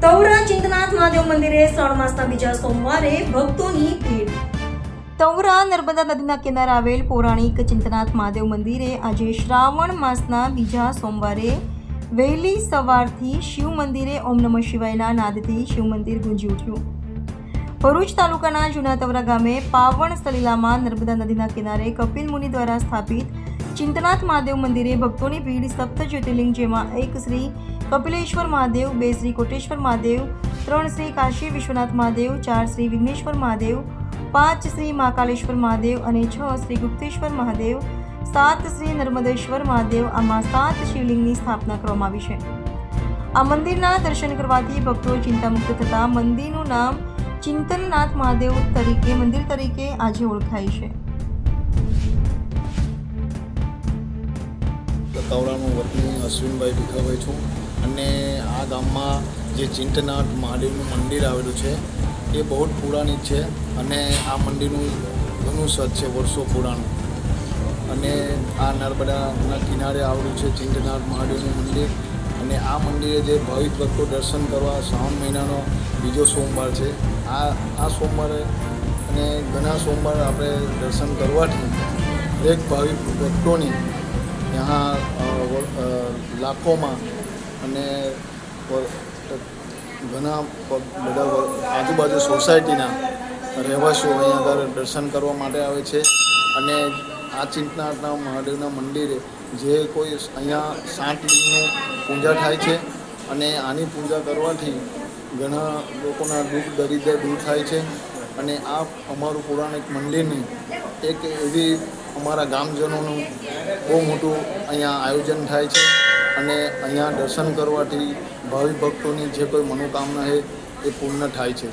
તવરા ચિંતનાથ મહાદેવ મંદિરે શ્રાવણ માસના બીજા સોમવારે ભક્તોની ભીડ। તવરા નર્મદા નદીના કિનારે આવેલ પૌરાણિક ચિંતનાથ મહાદેવ મંદિરે આજે શ્રાવણ માસના બીજા સોમવારે વહેલી સવારથી શિવ મંદિરે ઓમ નમઃ શિવાયના નાદથી શિવ મંદિર ગુંજી ઉઠ્યું। ભરૂચ તાલુકાના જૂના તવરા ગામે પાવન સલીલામાં નર્મદા નદીના કિનારે કપિલ મુનિ દ્વારા સ્થાપિત ચિંતનાથ મહાદેવ મંદિરે ભક્તોની ભીડ સપ્ત જ્યોતિર્લિંગ, જેમાં 1 શ્રી કપિલેશ્વર મહાદેવ, 2 શ્રી કોટેશ્વર મહાદેવ, 3 શ્રી કાશી વિશ્વનાથ મહાદેવ, 4 શ્રી વિઘ્નેશ્વર મહાદેવ, 5 શ્રી મહાકાલેશ્વર મહાદેવ અને 6 શ્રી ગુપ્તેશ્વર મહાદેવ, 7 શ્રી નર્મદેશ્વર મહાદેવ, આમાં 7 શિવલિંગની સ્થાપના કરવામાં આવી છે। આ મંદિરના દર્શન કરવાથી ભક્તો ચિંતામુક્ત થતા મંદિરનું નામ ચિંતનનાથ મહાદેવ મંદિર તરીકે આજે ઓળખાય છે। તવરાનો વતની અશ્વિનભાઈ ભીખાભાઈ છું અને આ ગામમાં જે ચિંતનાથ મહાદેવનું મંદિર આવેલું છે એ બહુ જ પુરાણિક છે અને આ મંદિરનું ઘણું સત છે, વર્ષો પુરાણું। અને આ નર્મદાના કિનારે આવેલું છે ચિંતનાથ મહાદેવનું મંદિર અને આ મંદિરે જે ભાવિક ભક્તો દર્શન કરવા શ્રાવણ મહિનાનો બીજો સોમવાર છે, આ સોમવારે અને ઘણા સોમવાર આપણે દર્શન કરવાથી દરેક ભાવિક ભક્તોની यहाँ लाखों અને ઘણા બધા આજુબાજુ સોસાયટીના રહેવાસીઓ અહીંયા આગળ દર્શન કરવા માટે આવે છે। અને આ ચિંતનાથના મહાદેવના મંદિરે જે કોઈ અહીંયા 7 લિંગનું પૂજા થાય છે અને આની પૂજા કરવાથી ઘણા લોકોના દુઃખ દરિદ્ર દૂર થાય છે। અને આ અમારું પૌરાણિક મંદિરની એક એવી અમારા ગામજનોનું બહુ મોટું અહીંયા આયોજન થાય છે અને અહીંયા દર્શન કરવાથી ભાવિ ભક્તોની જે કોઈ મનોકામના છે એ પૂર્ણ થાય છે।